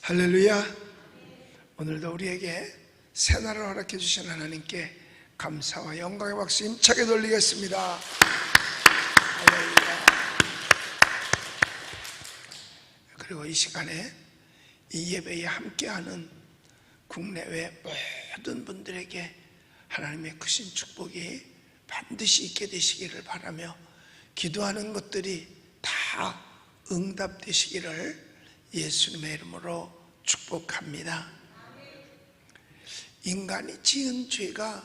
할렐루야. 오늘도 우리에게 새날을 허락해 주신 하나님께 감사와 영광의 박수 힘차게 돌리겠습니다. 할렐루야. 그리고 이 시간에 이 예배에 함께하는 국내외 모든 분들에게 하나님의 크신 축복이 반드시 있게 되시기를 바라며, 기도하는 것들이 다 응답되시기를 예수님의 이름으로 축복합니다. 인간이 지은 죄가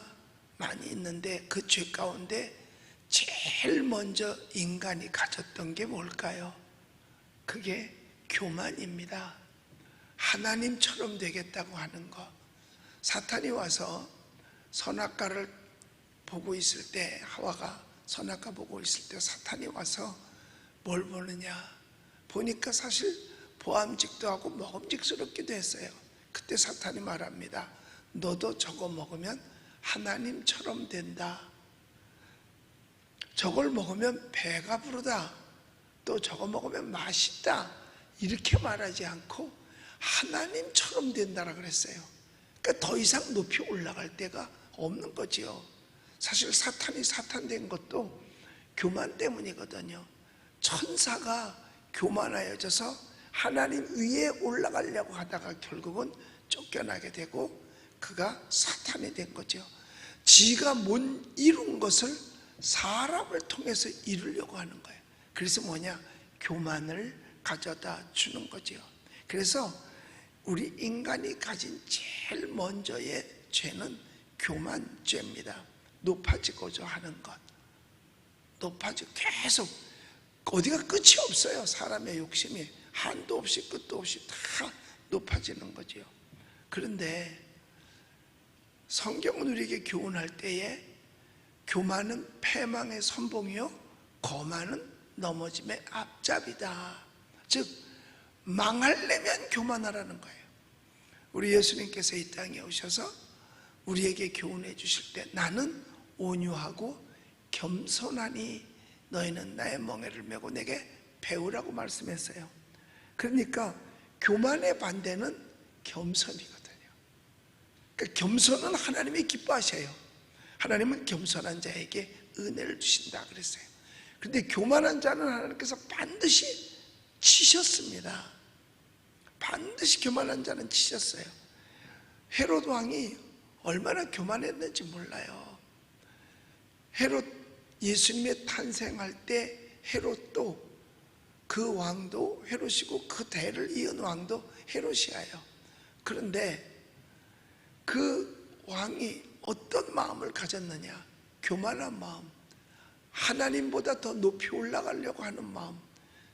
많이 있는데 그 죄 가운데 제일 먼저 인간이 가졌던 게 뭘까요? 그게 교만입니다. 하나님처럼 되겠다고 하는 것. 사탄이 와서 선악과를 보고 있을 때, 하와가 선악과 보고 있을 때 사탄이 와서 뭘 보느냐, 보니까 사실 보암직도 하고 먹음직스럽기도 했어요. 그때 사탄이 말합니다. 너도 저거 먹으면 하나님처럼 된다. 저걸 먹으면 배가 부르다. 또 저거 먹으면 맛있다. 이렇게 말하지 않고 하나님처럼 된다라 그랬어요. 그러니까 더 이상 높이 올라갈 데가 없는 거지요. 사실 사탄이 사탄 된 것도 교만 때문이거든요. 천사가 교만하여져서 하나님 위에 올라가려고 하다가 결국은 쫓겨나게 되고 그가 사탄이 된 거죠. 지가 못 이룬 것을 사람을 통해서 이루려고 하는 거예요. 그래서 뭐냐? 교만을 가져다 주는 거죠. 그래서 우리 인간이 가진 제일 먼저의 죄는 교만죄입니다. 높아지고자 하는 것. 높아지고 계속 어디가 끝이 없어요. 사람의 욕심이 한도 없이 끝도 없이 다 높아지는 거죠. 그런데 성경은 우리에게 교훈할 때에 교만은 패망의 선봉이요 거만은 넘어짐의 앞잡이다. 즉 망하려면 교만하라는 거예요. 우리 예수님께서 이 땅에 오셔서 우리에게 교훈해 주실 때 나는 온유하고 겸손하니 너희는 나의 멍에를 메고 내게 배우라고 말씀했어요. 그러니까 교만의 반대는 겸손이거든요. 그러니까 겸손은 하나님이 기뻐하셔요. 하나님은 겸손한 자에게 은혜를 주신다 그랬어요. 그런데 교만한 자는 하나님께서 반드시 치셨습니다. 반드시 교만한 자는 치셨어요. 헤롯 왕이 얼마나 교만했는지 몰라요. 헤롯, 예수님의 탄생할 때 헤롯도, 그 왕도 헤롯이고 그 대를 이은 왕도 헤롯이에요. 그런데 그 왕이 어떤 마음을 가졌느냐? 교만한 마음, 하나님보다 더 높이 올라가려고 하는 마음,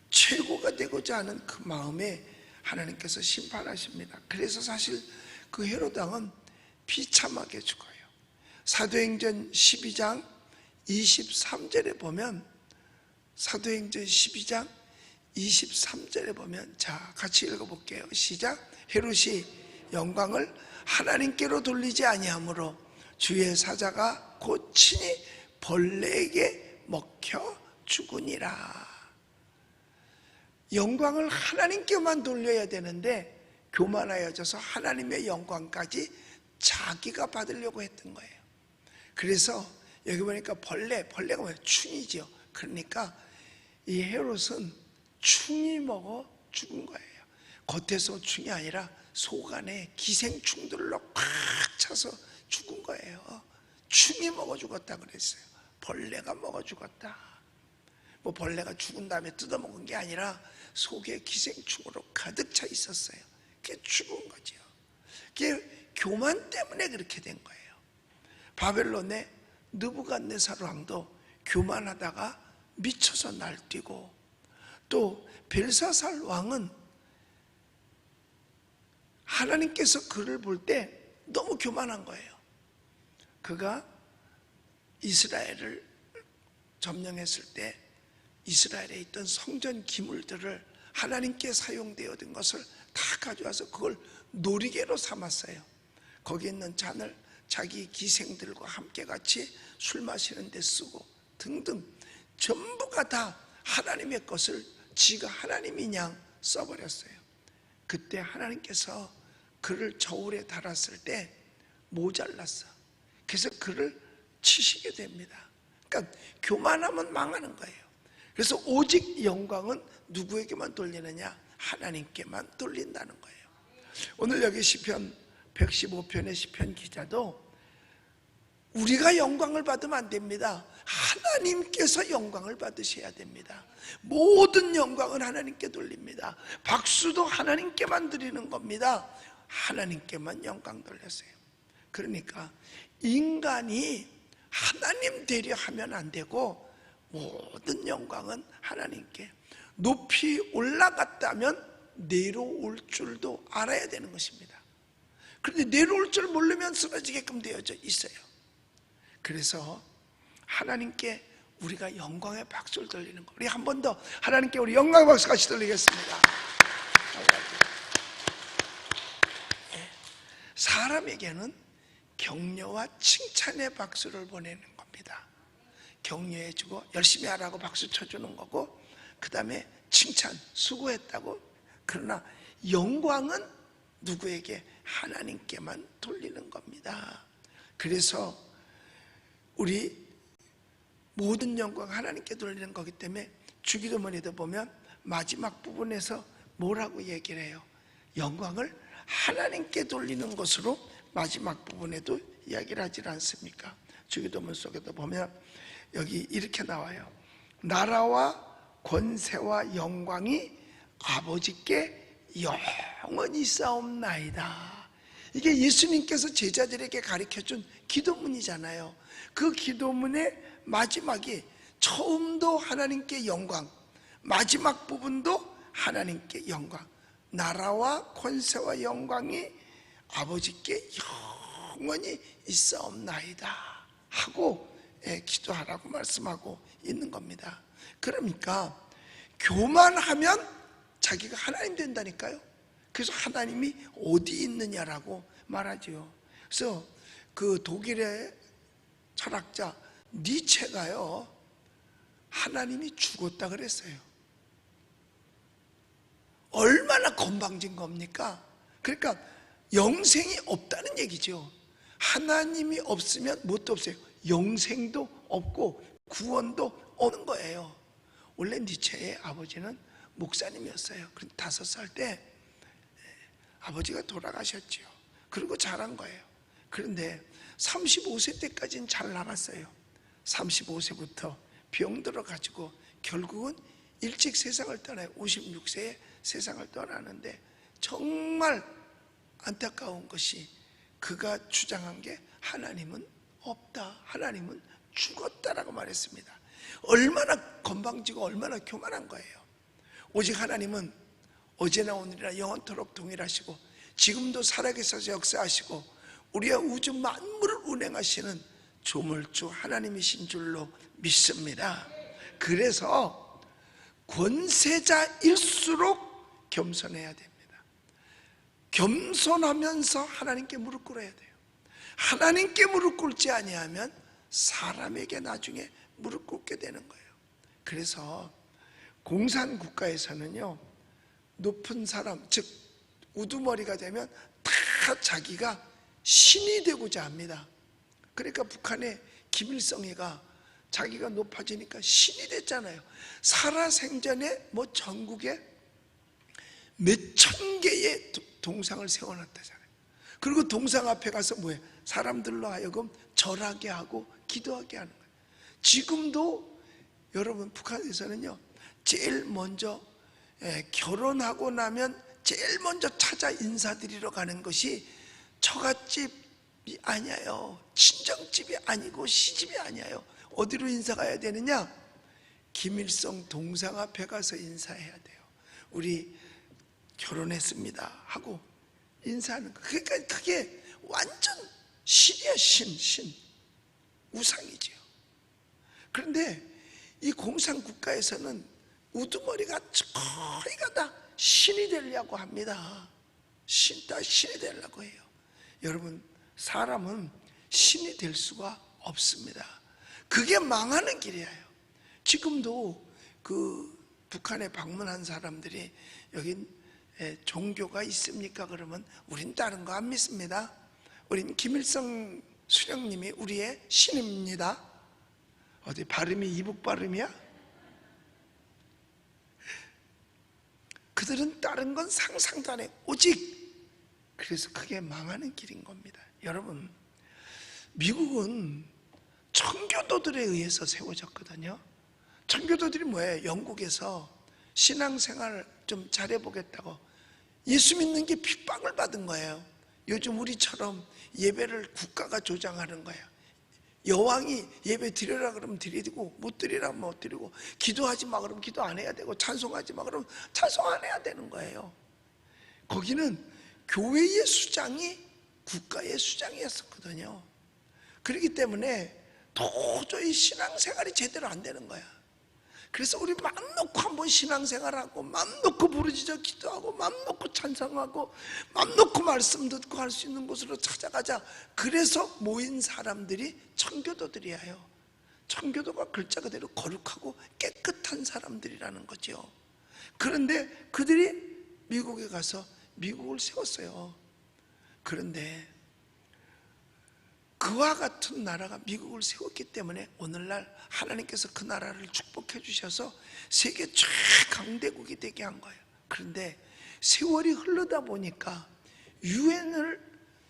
최고가 되고자 하는 그 마음에 하나님께서 심판하십니다. 그래서 사실 그 헤롯 왕은 비참하게 죽어요. 사도행전 12장 23절에 보면, 사도행전 12장 23절에 보면, 자 같이 읽어볼게요. 시작. 헤롯이 영광을 하나님께로 돌리지 아니하므로 주의 사자가 곧 친히 벌레에게 먹혀 죽으니라. 영광을 하나님께만 돌려야 되는데 교만하여져서 하나님의 영광까지 자기가 받으려고 했던 거예요. 그래서 여기 보니까 벌레가 뭐예요? 충이죠. 그러니까 이 헤롯은 충이 먹어 죽은 거예요. 겉에서 충이 아니라 속 안에 기생충들로 꽉 차서 죽은 거예요. 충이 먹어 죽었다 그랬어요. 벌레가 먹어 죽었다. 뭐 벌레가 죽은 다음에 뜯어먹은 게 아니라 속에 기생충으로 가득 차 있었어요. 그게 죽은 거죠. 그게 교만 때문에 그렇게 된 거예요. 바벨론의 느부갓네살 왕도 교만하다가 미쳐서 날뛰고, 또 벨사살 왕은 하나님께서 그를 볼 때 너무 교만한 거예요. 그가 이스라엘을 점령했을 때 이스라엘에 있던 성전 기물들을 하나님께 사용되어 된 것을 다 가져와서 그걸 놀이개로 삼았어요. 거기 있는 잔을 자기 기생들과 함께 같이 술 마시는 데 쓰고 등등, 전부가 다 하나님의 것을 지가 하나님인 양 써버렸어요. 그때 하나님께서 그를 저울에 달았을 때 모자랐어. 그래서 그를 치시게 됩니다. 그러니까 교만하면 망하는 거예요. 그래서 오직 영광은 누구에게만 돌리느냐? 하나님께만 돌린다는 거예요. 오늘 여기 시편 115편의 시편 기자도 우리가 영광을 받으면 안 됩니다. 하나님께서 영광을 받으셔야 됩니다. 모든 영광은 하나님께 돌립니다. 박수도 하나님께만 드리는 겁니다. 하나님께만 영광 돌렸어요. 그러니까 인간이 하나님 되려 하면 안 되고 모든 영광은 하나님께. 높이 올라갔다면 내려올 줄도 알아야 되는 것입니다. 그런데 내려올 줄 모르면 쓰러지게끔 되어져 있어요. 그래서 하나님께 우리가 영광의 박수를 돌리는 거. 우리 한 번 더 하나님께 우리 영광의 박수 같이 돌리겠습니다. 사람에게는 격려와 칭찬의 박수를 보내는 겁니다. 격려해주고 열심히 하라고 박수 쳐주는 거고, 그 다음에 칭찬, 수고했다고. 그러나 영광은 누구에게? 하나님께만 돌리는 겁니다. 그래서 우리 모든 영광 하나님께 돌리는 거기 때문에 주기도문에도 보면 마지막 부분에서 뭐라고 얘기를 해요? 영광을 하나님께 돌리는 것으로 마지막 부분에도 이야기를 하지 않습니까? 주기도문 속에도 보면 여기 이렇게 나와요. 나라와 권세와 영광이 아버지께 영원히 싸움나이다. 이게 예수님께서 제자들에게 가르쳐준 기도문이잖아요. 그 기도문의 마지막이 처음도 하나님께 영광, 마지막 부분도 하나님께 영광. 나라와 권세와 영광이 아버지께 영원히 있사옵나이다 하고 기도하라고 말씀하고 있는 겁니다. 그러니까 교만하면 자기가 하나님 된다니까요. 그래서 하나님이 어디 있느냐라고 말하죠. 그래서 그 독일의 철학자 니체가요, 하나님이 죽었다 그랬어요. 얼마나 건방진 겁니까? 그러니까 영생이 없다는 얘기죠. 하나님이 없으면 뭣도 없어요. 영생도 없고 구원도 없는 거예요. 원래 니체의 아버지는 목사님이었어요. 5살 때 아버지가 돌아가셨죠. 그리고 자란 거예요. 그런데 35세 때까지는 잘 나갔어요. 35세부터 병 들어가지고 결국은 일찍 세상을 떠나요. 56세에 세상을 떠나는데 정말 안타까운 것이 그가 주장한 게 하나님은 없다, 하나님은 죽었다라고 말했습니다. 얼마나 건방지고 얼마나 교만한 거예요. 오직 하나님은 어제나 오늘이나 영원토록 동일하시고 지금도 살아계셔서 역사하시고 우리의 우주 만물을 운행하시는 조물주 하나님이신 줄로 믿습니다. 그래서 권세자일수록 겸손해야 됩니다. 겸손하면서 하나님께 무릎 꿇어야 돼요. 하나님께 무릎 꿇지 아니하면 사람에게 나중에 무릎 꿇게 되는 거예요. 그래서 공산국가에서는요, 높은 사람, 즉 우두머리가 되면 다 자기가 신이 되고자 합니다. 그러니까 북한의 김일성이가 자기가 높아지니까 신이 됐잖아요. 살아생전에 뭐 전국에 몇천 개의 동상을 세워놨다잖아요. 그리고 동상 앞에 가서 뭐해? 사람들로 하여금 절하게 하고 기도하게 하는 거예요. 지금도 여러분 북한에서는요, 제일 먼저 결혼하고 나면 제일 먼저 찾아 인사드리러 가는 것이 처갓집이 아니에요. 친정집이 아니고 시집이 아니에요. 어디로 인사 가야 되느냐? 김일성 동상 앞에 가서 인사해야 돼요. 우리 결혼했습니다 하고 인사하는 거. 그러니까 그게 완전 신이야. 신 우상이죠. 그런데 이 공산국가에서는 우두머리가 거의가 다 신이 되려고 합니다. 다 신이 되려고 해요. 여러분, 사람은 신이 될 수가 없습니다. 그게 망하는 길이에요. 지금도 그 북한에 방문한 사람들이 여기 종교가 있습니까? 그러면 우린 다른 거 안 믿습니다. 우린 김일성 수령님이 우리의 신입니다. 어디 발음이 이북 발음이야? 그들은 다른 건 상상도 안 해. 오직 그래서 그게 망하는 길인 겁니다. 여러분, 미국은 청교도들에 의해서 세워졌거든요. 청교도들이 뭐예요? 영국에서 신앙생활 좀 잘해보겠다고 예수 믿는 게 핍박을 받은 거예요. 요즘 우리처럼 예배를 국가가 조장하는 거예요. 여왕이 예배 드리라 그러면 드리고 못 드리라 못 드리고, 기도하지 마 그러면 기도 안 해야 되고, 찬송하지 마 그러면 찬송 안 해야 되는 거예요. 거기는 교회의 수장이 국가의 수장이었었거든요. 그렇기 때문에 도저히 신앙생활이 제대로 안 되는 거야. 그래서 우리 맘 놓고 한번 신앙생활하고, 맘 놓고 부르짖어 기도하고, 맘 놓고 찬송하고, 맘 놓고 말씀 듣고 할 수 있는 곳으로 찾아가자. 그래서 모인 사람들이 청교도들이에요. 청교도가 글자 그대로 거룩하고 깨끗한 사람들이라는 거죠. 그런데 그들이 미국에 가서 미국을 세웠어요. 그런데 그와 같은 나라가 미국을 세웠기 때문에 오늘날 하나님께서 그 나라를 축복해 주셔서 세계 최강대국이 되게 한 거예요. 그런데 세월이 흐르다 보니까 유엔을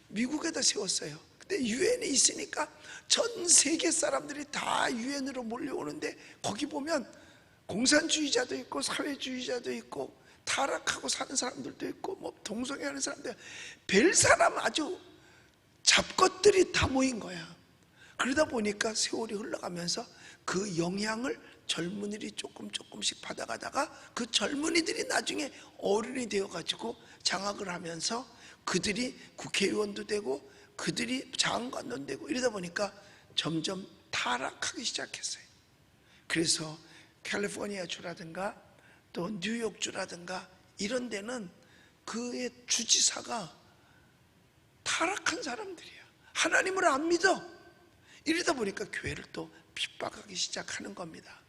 미국에다 세웠어요. 근데 유엔에 있으니까 전 세계 사람들이 다 유엔으로 몰려오는데, 거기 보면 공산주의자도 있고 사회주의자도 있고 타락하고 사는 사람들도 있고 뭐 동성애하는 사람들, 별 사람 아주 잡것들이 다 모인 거야. 그러다 보니까 세월이 흘러가면서 그 영향을 젊은이들이 조금씩 받아가다가 그 젊은이들이 나중에 어른이 되어가지고 장악을 하면서 그들이 국회의원도 되고 그들이 장관도 되고, 이러다 보니까 점점 타락하기 시작했어요. 그래서 캘리포니아 주라든가 또 뉴욕 주라든가 이런 데는 그의 주지사가 타락한 사람들이야. 하나님을 안 믿어. 이러다 보니까 교회를 또 핍박하기 시작하는 겁니다.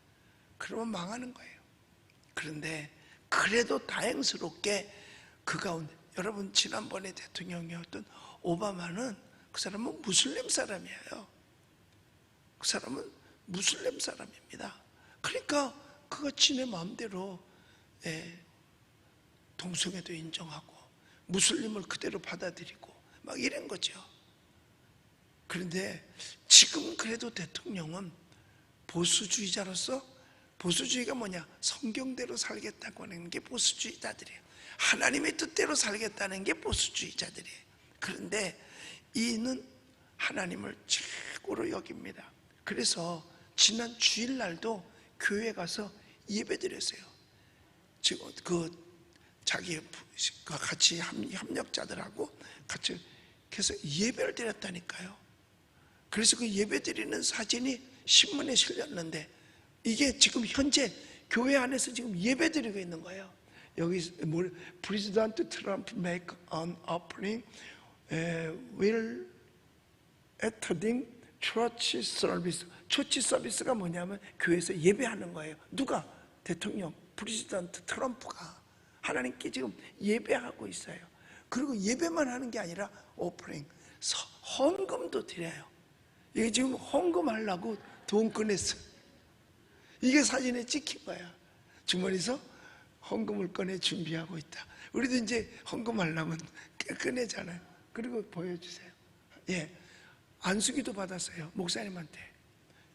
그러면 망하는 거예요. 그런데 그래도 다행스럽게 그 가운데, 여러분 지난번에 대통령이었던 오바마는 그 사람은 무슬림 사람이에요. 그 사람은 무슬림 사람입니다. 그러니까 그가 지네 마음대로 동성애도 인정하고 무슬림을 그대로 받아들이고 막 이런 거죠. 그런데 지금 그래도 대통령은 보수주의자로서, 보수주의가 뭐냐? 성경대로 살겠다고 하는 게 보수주의자들이에요. 하나님의 뜻대로 살겠다는 게 보수주의자들이에요. 그런데 이는 하나님을 최고로 여깁니다. 그래서 지난 주일날도 교회 가서 예배 드렸어요. 지금 자기 같이 협력자들하고 같이 해서 예배를 드렸다니까요. 그래서 그 예배 드리는 사진이 신문에 실렸는데, 이게 지금 현재 교회 안에서 지금 예배 드리고 있는 거예요. 여기 President Trump make an offering will attending church service. 처치 서비스가 뭐냐면 교회에서 예배하는 거예요. 누가? 대통령 프레지던트 트럼프가 하나님께 지금 예배하고 있어요. 그리고 예배만 하는 게 아니라 오프닝, 헌금도 드려요. 이게 지금 헌금하려고 돈 꺼냈어. 이게 사진에 찍힌 거야. 주머니에서 헌금을 꺼내 준비하고 있다. 우리도 이제 헌금하려면 꺼내잖아요. 그리고 보여주세요. 예, 안수기도 받았어요. 목사님한테.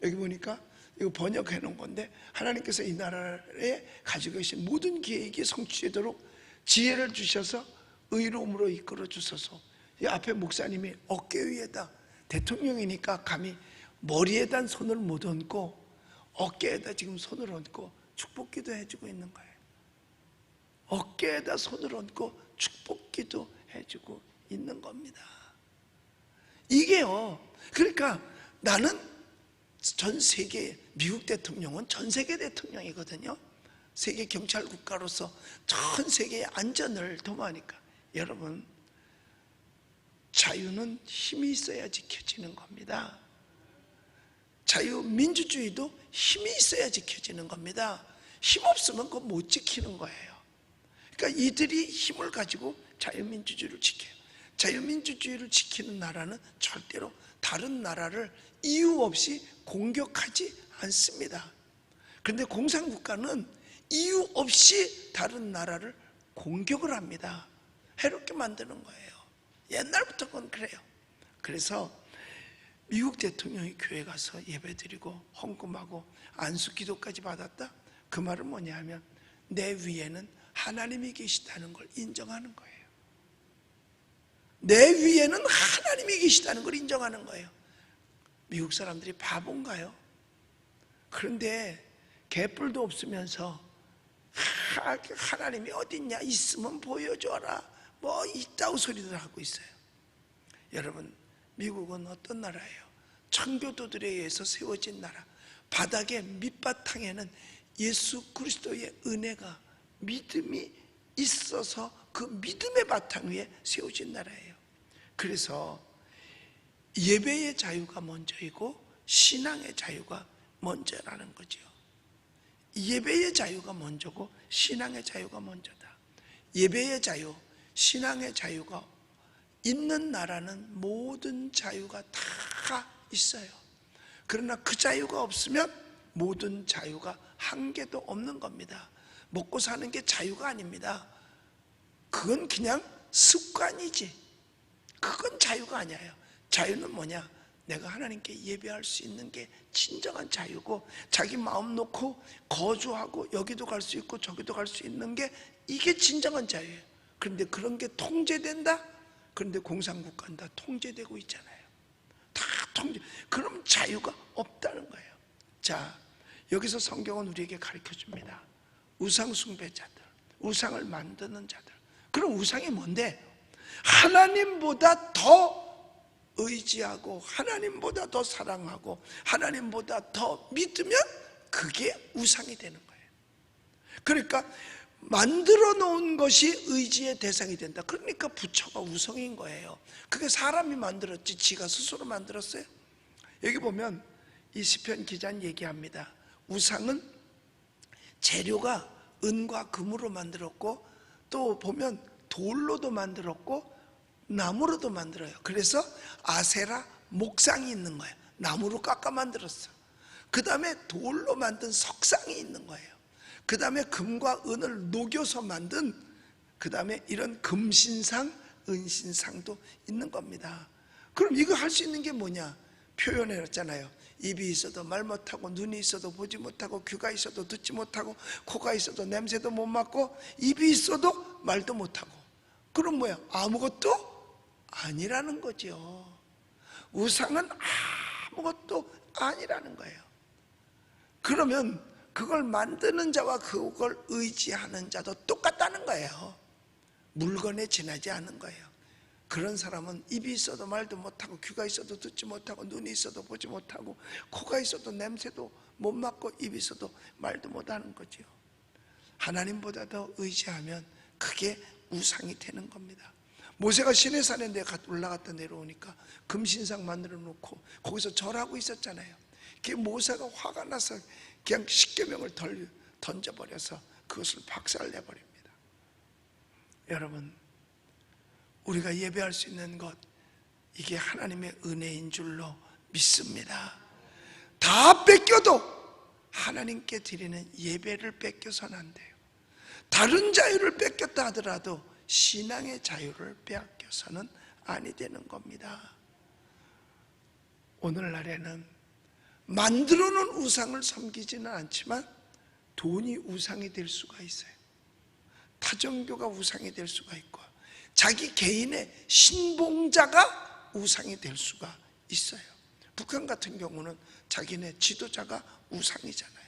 여기 보니까 이거 번역해 놓은 건데, 하나님께서 이 나라에 가지고 계신 모든 계획이 성취되도록 지혜를 주셔서 의로움으로 이끌어 주소서. 이 앞에 목사님이 어깨 위에다, 대통령이니까 감히 머리에다 손을 못 얹고 어깨에다 지금 손을 얹고 축복기도 해주고 있는 거예요. 어깨에다 손을 얹고 축복기도 해주고 있는 겁니다. 이게요, 그러니까 나는 전 세계, 미국 대통령은 전 세계 대통령이거든요. 세계 경찰 국가로서 전 세계의 안전을 도모하니까. 여러분, 자유는 힘이 있어야 지켜지는 겁니다. 자유민주주의도 힘이 있어야 지켜지는 겁니다. 힘 없으면 그거 못 지키는 거예요. 그러니까 이들이 힘을 가지고 자유민주주의를 지켜요. 자유민주주의를 지키는 나라는 절대로 다른 나라를 이유 없이 공격하지 않습니다. 그런데 공산국가는 이유 없이 다른 나라를 공격을 합니다. 해롭게 만드는 거예요. 옛날부터 그건 그래요. 그래서 미국 대통령이 교회 가서 예배드리고 헌금하고 안수기도까지 받았다? 그 말은 뭐냐면 내 위에는 하나님이 계시다는 걸 인정하는 거예요. 내 위에는 하나님이 계시다는 걸 인정하는 거예요. 미국 사람들이 바본가요? 그런데 개뿔도 없으면서 하나님이 어딨냐, 있으면 보여줘라, 뭐 있다고 소리들 하고 있어요. 여러분, 미국은 어떤 나라예요? 청교도들에 의해서 세워진 나라. 바닥에 밑바탕에는 예수 그리스도의 은혜가, 믿음이 있어서 그 믿음의 바탕 위에 세워진 나라예요. 그래서 예배의 자유가 먼저이고 신앙의 자유가 먼저라는 거죠. 예배의 자유가 먼저고 신앙의 자유가 먼저다. 예배의 자유, 신앙의 자유가 있는 나라는 모든 자유가 다 있어요. 그러나 그 자유가 없으면 모든 자유가 한 개도 없는 겁니다. 먹고 사는 게 자유가 아닙니다. 그건 그냥 습관이지. 그건 자유가 아니에요. 자유는 뭐냐? 내가 하나님께 예배할 수 있는 게 진정한 자유고, 자기 마음 놓고 거주하고 여기도 갈 수 있고 저기도 갈 수 있는 게, 이게 진정한 자유예요. 그런데 그런 게 통제된다? 그런데 공산국가는 다 통제되고 있잖아요. 다 통제. 그럼 자유가 없다는 거예요. 자, 여기서 성경은 우리에게 가르쳐 줍니다. 우상 숭배자들, 우상을 만드는 자들. 그럼 우상이 뭔데? 하나님보다 더 의지하고 하나님보다 더 사랑하고 하나님보다 더 믿으면 그게 우상이 되는 거예요. 그러니까 만들어 놓은 것이 의지의 대상이 된다. 그러니까 부처가 우상인 거예요. 그게 사람이 만들었지 지가 스스로 만들었어요? 여기 보면 이 시편 기자는 얘기합니다. 우상은 재료가 은과 금으로 만들었고, 또 보면 돌로도 만들었고 나무로도 만들어요. 그래서 아세라 목상이 있는 거예요. 나무로 깎아 만들었어. 그 다음에 돌로 만든 석상이 있는 거예요. 그 다음에 금과 은을 녹여서 만든, 그 다음에 이런 금신상, 은신상도 있는 겁니다. 그럼 이거 할 수 있는 게 뭐냐? 표현해놨잖아요. 입이 있어도 말 못하고, 눈이 있어도 보지 못하고, 귀가 있어도 듣지 못하고, 코가 있어도 냄새도 못 맡고, 입이 있어도 말도 못하고. 그럼 뭐야? 아무것도 아니라는 거죠. 우상은 아무것도 아니라는 거예요. 그러면 그걸 만드는 자와 그걸 의지하는 자도 똑같다는 거예요. 물건에 지나지 않은 거예요. 그런 사람은 입이 있어도 말도 못하고, 귀가 있어도 듣지 못하고, 눈이 있어도 보지 못하고, 코가 있어도 냄새도 못 맡고, 입이 있어도 말도 못하는 거죠. 하나님보다 더 의지하면 그게 우상이 되는 겁니다. 모세가 시내산에 올라갔다 내려오니까 금신상 만들어 놓고 거기서 절하고 있었잖아요. 그게 모세가 화가 나서 그냥 십계명을 던져버려서 그것을 박살내버립니다. 여러분, 우리가 예배할 수 있는 것, 이게 하나님의 은혜인 줄로 믿습니다. 다 뺏겨도 하나님께 드리는 예배를 뺏겨서는 안 돼요. 다른 자유를 뺏겼다 하더라도 신앙의 자유를 빼앗겨서는 아니 되는 겁니다. 오늘날에는 만들어 놓은 우상을 섬기지는 않지만 돈이 우상이 될 수가 있어요. 타종교가 우상이 될 수가 있고, 자기 개인의 신봉자가 우상이 될 수가 있어요. 북한 같은 경우는 자기네 지도자가 우상이잖아요.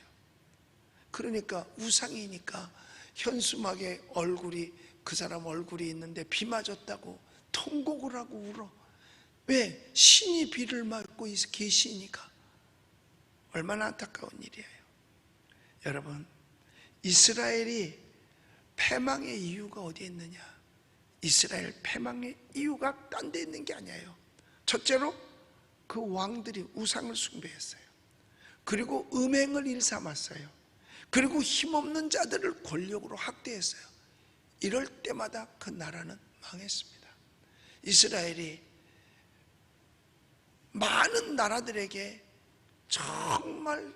그러니까 우상이니까 현수막에 얼굴이, 그 사람 얼굴이 있는데 비 맞았다고 통곡을 하고 울어. 왜? 신이 비를 맞고 계시니까. 얼마나 안타까운 일이에요. 여러분, 이스라엘이 패망의 이유가 어디에 있느냐? 이스라엘 패망의 이유가 딴 데 있는 게 아니에요. 첫째로 그 왕들이 우상을 숭배했어요. 그리고 음행을 일삼았어요. 그리고 힘없는 자들을 권력으로 학대했어요. 이럴 때마다 그 나라는 망했습니다. 이스라엘이 많은 나라들에게 정말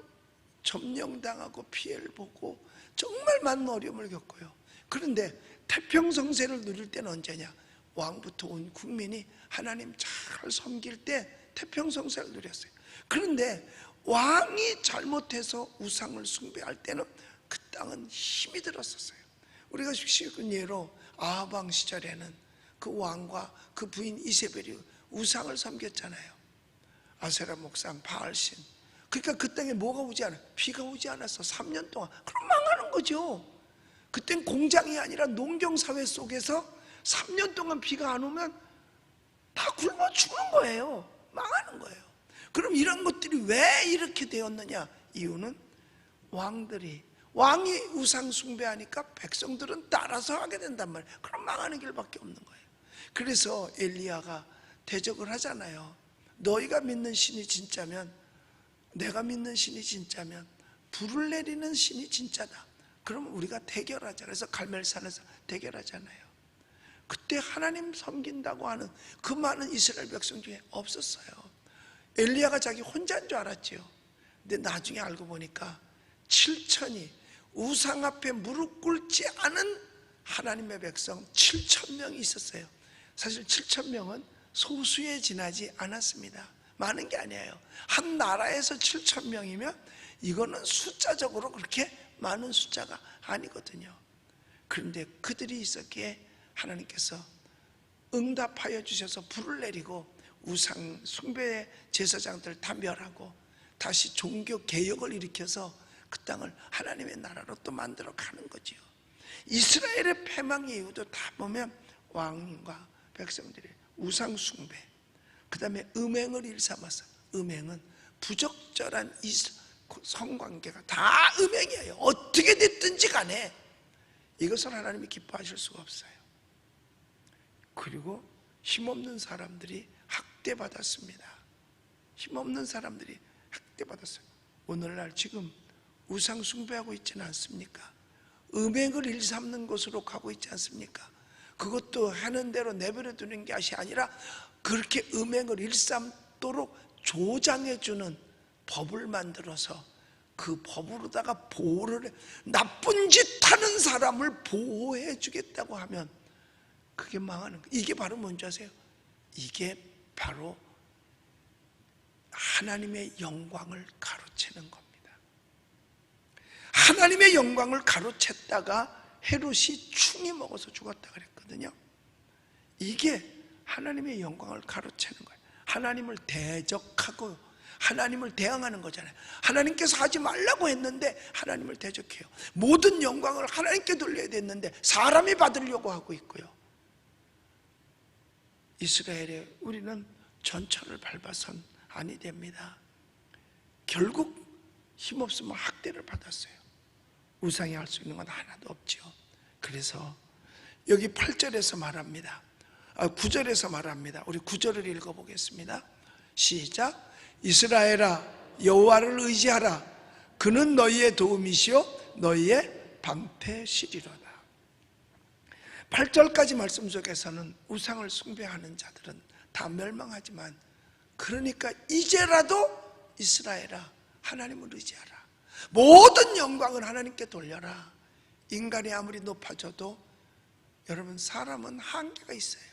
점령당하고 피해를 보고 정말 많은 어려움을 겪어요. 그런데 태평성세를 누릴 때는 언제냐? 왕부터 온 국민이 하나님 잘 섬길 때 태평성세를 누렸어요. 그런데 왕이 잘못해서 우상을 숭배할 때는 그 땅은 힘이 들었었어요. 우리가 쉬운 예로 아합 왕 시절에는 그 왕과 그 부인 이세벨이 우상을 섬겼잖아요. 아세라 목상, 바알신. 그러니까 그 땅에 뭐가 오지 않아요? 비가 오지 않았어. 3년 동안. 그럼 망하는 거죠. 그땐 공장이 아니라 농경사회 속에서 3년 동안 비가 안 오면 다 굶어 죽는 거예요. 망하는 거예요. 그럼 이런 것들이 왜 이렇게 되었느냐? 이유는 왕이 우상 숭배하니까 백성들은 따라서 하게 된단 말이에요. 그럼 망하는 길밖에 없는 거예요. 그래서 엘리야가 대적을 하잖아요. 너희가 믿는 신이 진짜면, 내가 믿는 신이 진짜면, 불을 내리는 신이 진짜다. 그럼 우리가 대결하자. 그래서 갈멜산에서 대결하잖아요. 그때 하나님 섬긴다고 하는 그 많은 이스라엘 백성 중에 없었어요. 엘리야가 자기 혼자인 줄 알았죠. 근데 나중에 알고 보니까 7천이 우상 앞에 무릎 꿇지 않은 하나님의 백성 7,000명이 있었어요. 사실 7,000명은 소수에 지나지 않았습니다. 많은 게 아니에요. 한 나라에서 7,000명이면 이거는 숫자적으로 그렇게 많은 숫자가 아니거든요. 그런데 그들이 있었기에 하나님께서 응답하여 주셔서 불을 내리고 우상 숭배 제사장들 다 멸하고 다시 종교 개혁을 일으켜서 그 땅을 하나님의 나라로 또 만들어 가는 거지요. 이스라엘의 패망의 이유도 다 보면 왕과 백성들의 우상 숭배, 그 다음에 음행을 일삼아서, 음행은 부적절한 성관계가 다 음행이에요. 어떻게 됐든지 간에 이것을 하나님이 기뻐하실 수가 없어요. 그리고 힘없는 사람들이 학대받았습니다. 힘없는 사람들이 학대받았어요. 오늘날 지금 우상 숭배하고 있지는 않습니까? 음행을 일삼는 것으로 가고 있지 않습니까? 그것도 하는 대로 내버려 두는 것이 아니라 그렇게 음행을 일삼도록 조장해주는 법을 만들어서 그 법으로다가 보호를 해, 나쁜 짓 하는 사람을 보호해 주겠다고 하면 그게 망하는 거예요. 이게 바로 뭔지 아세요? 이게 바로 하나님의 영광을 가로채는 겁니다. 하나님의 영광을 가로챘다가 헤롯이 충이 먹어서 죽었다 그랬거든요. 이게 하나님의 영광을 가로채는 거예요. 하나님을 대적하고 하나님을 대항하는 거잖아요. 하나님께서 하지 말라고 했는데 하나님을 대적해요. 모든 영광을 하나님께 돌려야 됐는데 사람이 받으려고 하고 있고요. 이스라엘에 우리는 전철을 밟아선 아니 됩니다. 결국 힘없으면 학대를 받았어요. 우상이 할 수 있는 건 하나도 없죠. 그래서 여기 8절에서 말합니다. 9절에서 말합니다. 우리 9절을 읽어보겠습니다. 시작. 이스라엘아 여호와를 의지하라. 그는 너희의 도움이시요 너희의 방패시리로다. 8절까지 말씀 속에서는 우상을 숭배하는 자들은 다 멸망하지만, 그러니까 이제라도 이스라엘아 하나님을 의지하라. 모든 영광을 하나님께 돌려라. 인간이 아무리 높아져도 여러분 사람은 한계가 있어요.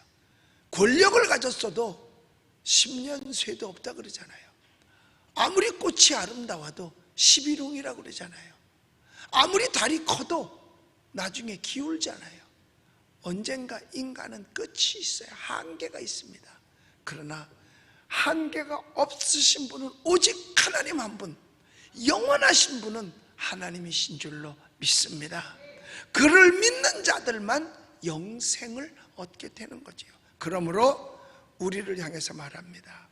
권력을 가졌어도 10년 쇠도 없다 그러잖아요. 아무리 꽃이 아름다워도 11홍이라고 그러잖아요. 아무리 달이 커도 나중에 기울잖아요. 언젠가 인간은 끝이 있어요. 한계가 있습니다. 그러나 한계가 없으신 분은 오직 하나님 한 분, 영원하신 분은 하나님이신 줄로 믿습니다. 그를 믿는 자들만 영생을 얻게 되는 거지요. 그러므로 우리를 향해서 말합니다.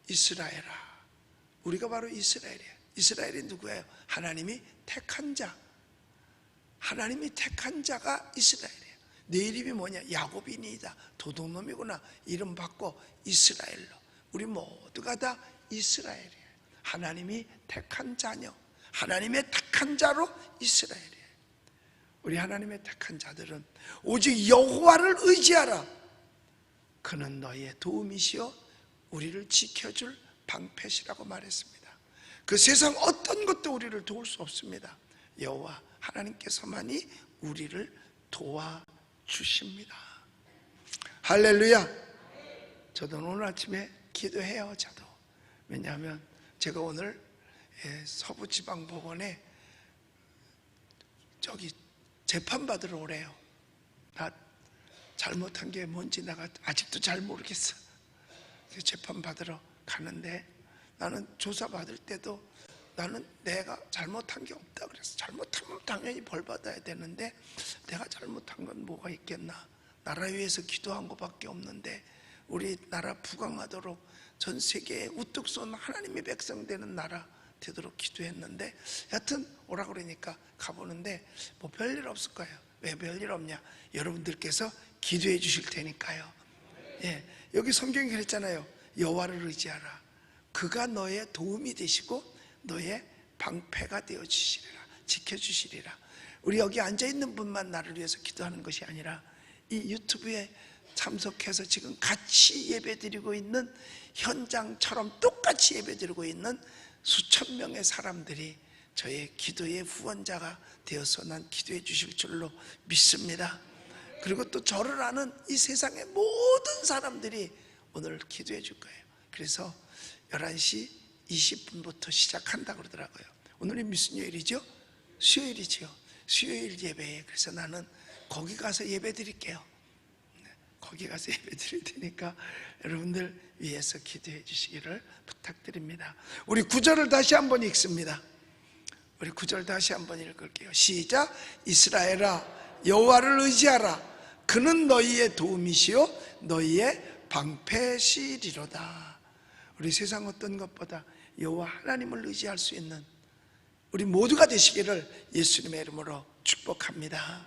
이스라엘아. 우리가 바로 이스라엘이에요. 이스라엘이 누구예요? 하나님이 택한 자. 하나님이 택한 자가 이스라엘이에요. 내 이름이 뭐냐? 야곱이니이다. 도둑놈이구나. 이름 바꿔 이스라엘로. 우리 모두가 다 이스라엘이에요. 하나님이 택한 자녀, 하나님의 택한 자로 이스라엘이에요. 우리 하나님의 택한 자들은 오직 여호와를 의지하라. 그는 너희의 도움이시요 우리를 지켜줄 방패시라고 말했습니다. 그 세상 어떤 것도 우리를 도울 수 없습니다. 여호와 하나님께서만이 우리를 도와주십니다. 할렐루야. 저도 오늘 아침에 기도해요. 저도. 왜냐하면 제가 오늘 서부지방법원에 저기 재판받으러 오래요. 나 잘못한 게 뭔지 내가 아직도 잘 모르겠어. 재판받으러 가는데 나는 조사받을 때도 나는 내가 잘못한 게 없다 그랬어. 잘못하면 당연히 벌 받아야 되는데 내가 잘못한 건 뭐가 있겠나. 나라 위해서 기도한 것밖에 없는데 우리나라 부강하도록 전 세계에 우뚝 쏜 하나님의 백성 되는 나라 되도록 기도했는데 여하튼 오라 그러니까 가보는데 뭐 별일 없을 거예요. 왜 별일 없냐? 여러분들께서 기도해 주실 테니까요. 예, 여기 성경이 그랬잖아요. 여호와를 의지하라. 그가 너의 도움이 되시고 너의 방패가 되어 주시리라. 지켜주시리라. 우리 여기 앉아있는 분만 나를 위해서 기도하는 것이 아니라 이 유튜브에 참석해서 지금 같이 예배드리고 있는 현장처럼 똑같이 예배드리고 있는 수천 명의 사람들이 저의 기도의 후원자가 되어서 난 기도해 주실 줄로 믿습니다. 그리고 또 저를 아는 이 세상의 모든 사람들이 오늘 기도해 줄 거예요. 그래서 11시 20분부터 시작한다 그러더라고요. 오늘이 무슨 요일이죠? 수요일이죠. 수요일 예배에. 그래서 나는 거기 가서 예배 드릴게요. 거기 가서 예배 드릴 테니까 여러분들 위해서 기도해 주시기를 부탁드립니다. 우리 9절을 다시 한번 읽습니다. 우리 9절 다시 한번 읽을게요. 시작. 이스라엘아 여호와를 의지하라. 그는 너희의 도움이시요 너희의 방패시리로다. 우리 세상 어떤 것보다 여호와 하나님을 의지할 수 있는 우리 모두가 되시기를 예수님의 이름으로 축복합니다.